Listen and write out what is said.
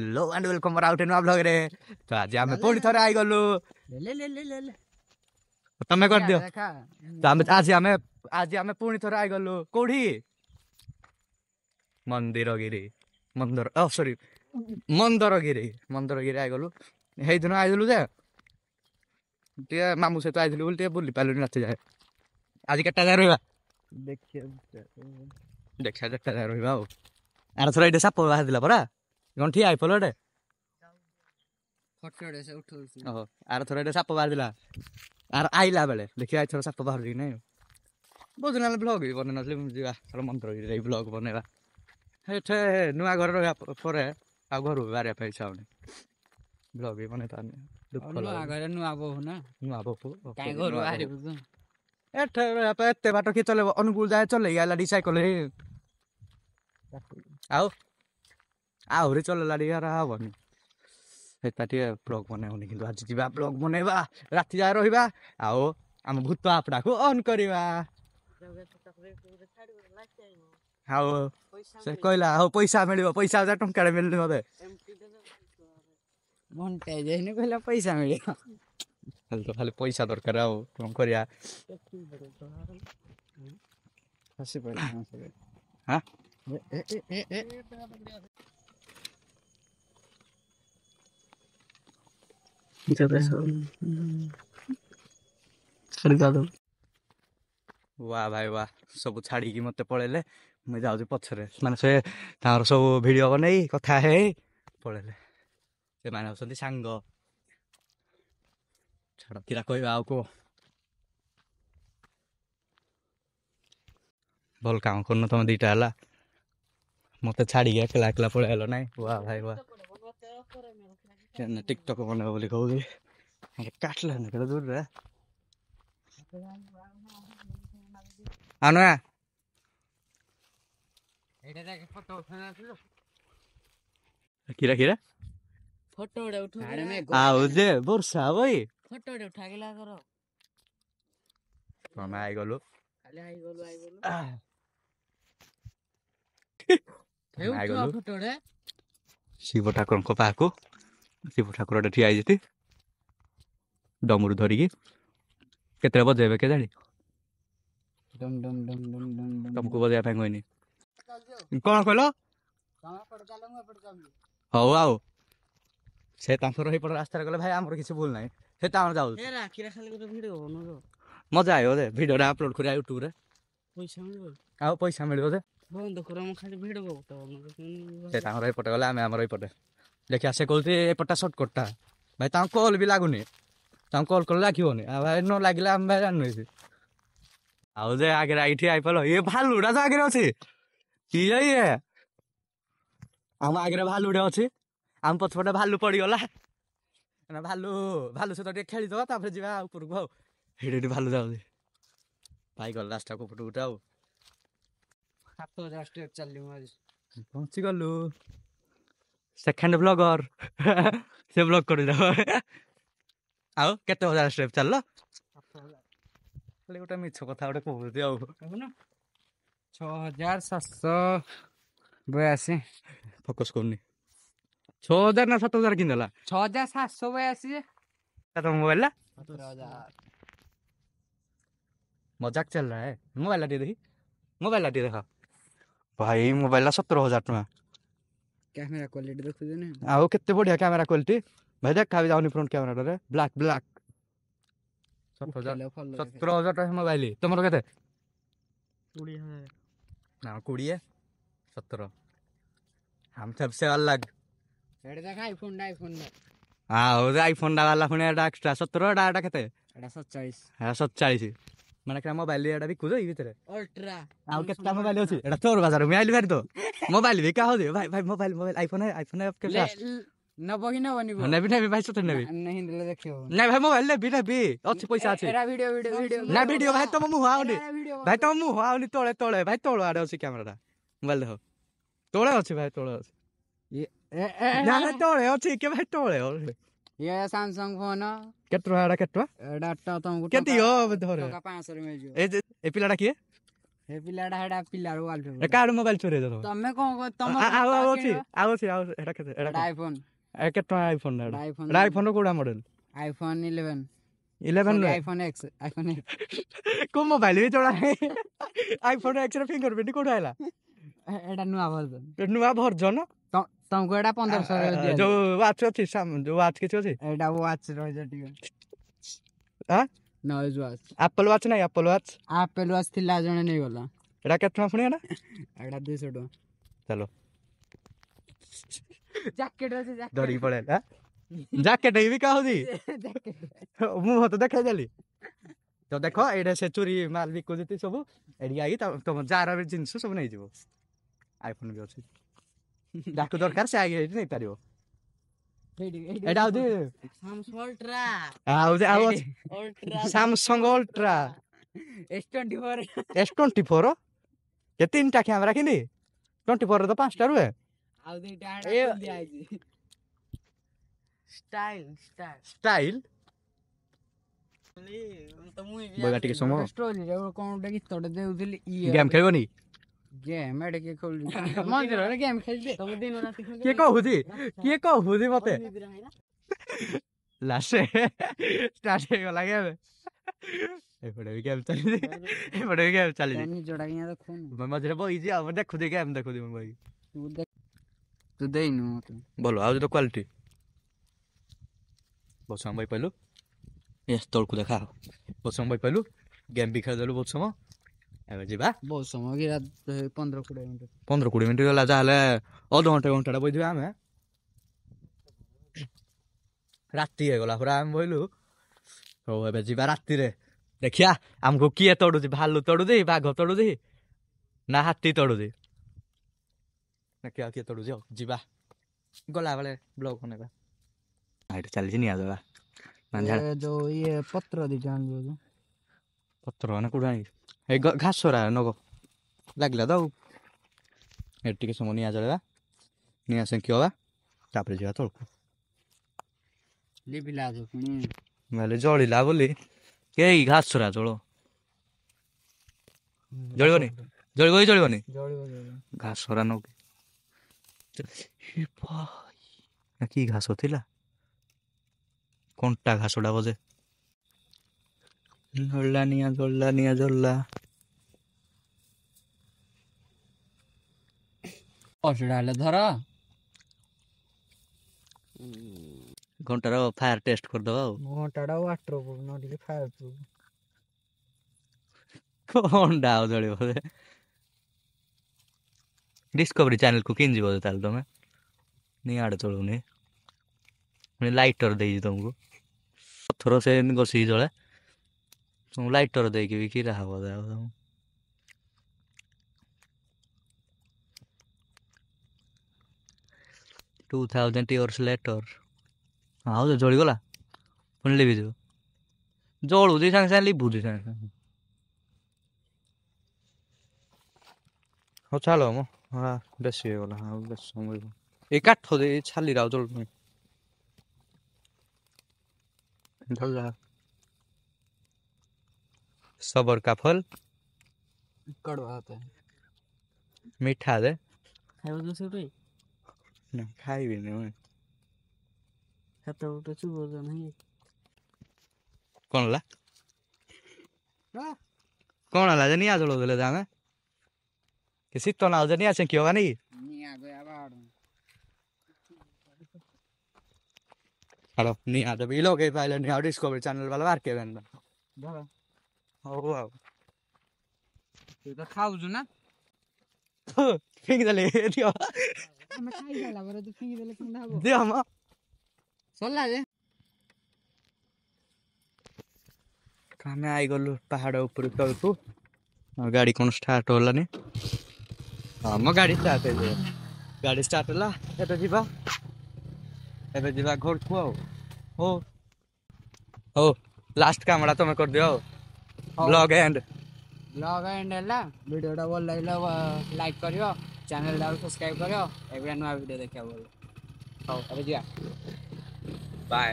Hello and welcome out in blog रे। तो आज आमे पुणी थरे आई गलु तमे कर दियो। तो आज आमे पुणी थरे आई गलु कोठी मंदिरगिरी मंदरगिरी आई गलु। हेइ दिन आई गलु जे टिके मामू सहित आई बोली टिके बुली पालुनी राति जाए। आज केटा जाए रहिबा देखिया जेटा जाए रहिबा। आर थरा एटे साप बाहर दिला परा गन ठिया आइ पलोडे फटफटे से उठौसी। ओहो आर थरा एटे साप बाहर दिला आर आइला बेले देखिया आइ थरा साप बाहर दी नै बोजनाले ब्लॉग बने नसले जिवा थरा मंत्र रे ब्लॉग बनेबा। हेठे नुआ घर रहा परे आ घर बारे पे छाउने ब्लॉग बने ताने दुख नुआ घर नुआ बहु ना नुआ बहु काई घर बारे बुझ एठे पे एते बाटो के चले अनुकूल जाए चले याला डिसाइकल हे आओ रे चल लाडी यार आवनी हेताटी ब्लॉग बने होनी किंतु आज जीवा ब्लॉग बनेबा राति जाय रहिबा। आओ हम भूत आपडा को ऑन करिबा। हाओ से कहला हो पैसा मिलिबो पैसा 1000 टंका मिलनी मते मोनेटाइज हेने कहला पैसा मिलिबो तो खाली पैसा दरकार आओ कोन करिया हसी पड़े हां वाह भाई वाह सब छाड़ी की मते पळेले मैं जाउँ पछरे माने से तार सब वीडियो बनै कथा हे पळेले से माने हसंती सांग छाड़ किरा कहबा आउ को भल काम करन तुम दीटा हला मते छाड़ी के एकला एकला पळेलो नै। वाह भाई वाह केन टिकटॉक बने बोली कहू काटले न केला दूर रे आनया एटा देख फोटो उठाना लो किरा फोटो उठा आओ जे वर्षा भाई फोटो उठा गेला करो हम आई गलो खाली आई गलो आई गलो फोटो रे शिव ठाकुर को पाको शिव ठाकुर ठिया आई जति डमरू धरी की केते बजेबे के जानी डम डम डम डम डम तुमको बजाय पे कोई नहीं कौन कहलो हौ आओ से तांकर ही पर रास्ता गले भाई हमर किछ भूल नाही से तांर जाउ ए राखिरा खाली को वीडियो बनो मजा आयो दे वीडियो अपलोड करिया YouTube रे पैसा मिलबो आओ पैसा मिलबो दे बंद कर हम खाली वीडियो तो से तांर ही पटे गले हमर ही पटे देखिया से कहते ए पट्टा शॉर्टकटटा भाई तां कॉल भी लागुनी तां कॉल कर लागियोनी आ भाई न लागिला हम भाई जाननु आउ जे आगे आइठी आइ पलो ये भालुडा तो आगे अछि की ये हम आगे भालुडा अछि हम पछपटे भालू पड़ी गला ना भालू से तो खेली दवा तापर जीवा ऊपर को हेडे भालू जाउ भाई गल लास्ट को फोटो उठाओ 7000 स्टेप चलली आज पहुंची गलु सेकंड ब्लॉगर से ब्लॉग कर जाओ आओ केते हजार स्टेप चललो 7000 गोटे मिछ कथा गोटे कहू आउ 6782 फोकस करनी 6000 ना 7000 किन देला 6782 तो मोबाइल ला 17000 मजाक चल रहा है मोबाइल ला देखी मोबाइल ला देखा भाई मोबाइल ला 17000 टका कैमरा क्वालिटी देखु ने आओ केते बढ़िया कैमरा क्वालिटी भाई देखा भी जाउनी फ्रंट कैमरा रे ब्लैक 17000 टका मोबाइल तमरो केते 20000 ना 20 17 हम सबसे अलग एडे देख आईफोन हां ओ आईफोन वाला फोन एडा एक्स्ट्रा 17 एडा केते एडा 47 हां 47 माने का मोबाइल एडा भी कुदो ई भीतर अल्ट्रा आ केता मोबाइल अछि एडा तोर बाजार में आइल बारी तो मोबाइल भी का हो दे भाई मोबाइल आईफोन है के नबो कि नबो निबो नबी भाई सत नबी नहीं ले देखियो नहीं भाई मोबाइल ले भी अछि पैसा अछि एडा वीडियो ना वीडियो भाई तुम मुह आउनी भाई तुम मुह आउनी तोळे भाई तोळ आडे अछि कैमरा मोबाइल देखो तोळे अछि भाई तोळे अछि ये ना तोळे अछि के भाई तोळे ये सैमसंग फोन केतरा एडा केतरा एडा तुमको केति हो धरे टका 500 मिल जो ए पिलाडा किए हे पिलाडा हेडा पिलार वाल काड मोबाइल चोरी दो तमे कोन तम आओ एटा केते एटा आईफोन ए केटा आईफोन एटा आईफोन कोडा मॉडल आईफोन 11 आईफोन एक्स को मोबाइल भी चोरा iPhone X R fingerprint code आइला एटा नुवा वर्जन तुमको एटा 1500 जो वाच अछि जो वाच किछ अछि एटा वाच रह जटियो हां नॉइज वाच एप्पल वाच नहीं एप्पल वाच थिला जने नहीं गला एटा केतना फुणी एटा 200 टका चलो जैकेट अछि जैकेट दरी पड़ेला जैकेट भी का होदी मु तो देखै देली तो देखो एडा से चोरी माल भी को जति सब एडी आई तुम जार जिंस सब नहीं जीवो आईफोन भी अछि डाकू दरकार से आगे नहीं पारियो एडा होदी Samsung ultra ultra Samsung ultra S24 के तीनटा कैमरा किनी 24 तो पांचटा रुए आउ देटा दिया आइजी स्टाइल बगा टिके समो स्टोरी रे कोन गीत तोड़ देउथिली गेम खेलबनी गेम एडे के खोल मंदिर रे गेम खेल दे तुम दिन रात के कहूदी मते लासे स्टार्ट हो गला गेम एपडे भी गेम चली नहीं जोड़ा के देखो मैं मजरे बई जी आ देखो दे गेम देखो दे भाई तू दे नु बोलो आ तो क्वालिटी बसम भाई पहलू यस तोड़ को देखा बसम भाई पहलू गेम भी खेल देलु बहुत समय एबे जीबा बहुत समय के 15-20 मिनिट गला जाले आधा घंटा बइदिबा हमें राती हे गला पूरा हम बोलू हो एबे जीबा राती रे देखिया हमको किए तोड़ू दे भालू तोड़ू दे बाघ तोड़ू दे ना हाथी तोड़ू दे ना क्या किए तोड़ू जाओ जीबा गला वाले ब्लॉग होने का आइट चल जी नहीं आ जावा ये जो ये पत्र दी जान जो पत्र ना कुडा ए घास छोरा नगो लागला दो एटी के समय नहीं आ जावा नहीं आसे क्यों तापर जिया तो लिबिला जो पुनी माले जळिला बोली के घास छोरा जळो जळिबनी घास छोरा न भाई की घास होतिला कोनटा घासोडा बजे जल्ला ओसडाले धर घंटार फायर टेस्ट कर दवा घंटाडा वाटर प्रूफ नोटी फायर प्रूफ कोनडा जळे बजे डिस्कवरी चैनल को किन जीव ताल तमे नहीं आड़ चलुनी मैं लाइटर दे तुमको पत्थर से गसी जले तुम लाइटर दे के भी की रहा बोला तुम 2000 years later हाउ तो जळी गला पुन लेबी जो जळू दे सांग सांग लिबू दे सांग हो चलो मो हां बेसी हो गला हां बस समय ए काठ दे छाली राव जळ नहीं ढल सबर का फल कड़वा होता है मीठा दे खाओ दूसरे पे ना खाई भी नहीं खाता तो चुबो नहीं कौन ला जनी आ जलो देले जामे किसी तो ना जनी आसे क्यों नहीं आ गया बाड़ हेलो नहीं आ तो भी लोग के पहले नहीं डिस्कवरी चैनल वाला मार के बंदा धर हो आओ तू तो खाऊ जो ना फिंग दले दियो मैं खाई जाला बरे तू फिंग दले केना हबो दियो म सल्ला जे कामे आई गलु पहाड़ ऊपर तळकु गाड़ी कोन स्टार्ट होलानी हां म गाड़ी स्टार्ट होला एटा जीवा एबे जीवा घर को हो लास्ट कामड़ा तुम कर दियो ब्लॉग एंड है वीडियो भल लगे लाइक करियो चैनल डाल सब्सक्राइब करियो एबे नया वीडियो देखा बोल हो अबे जिया बाय।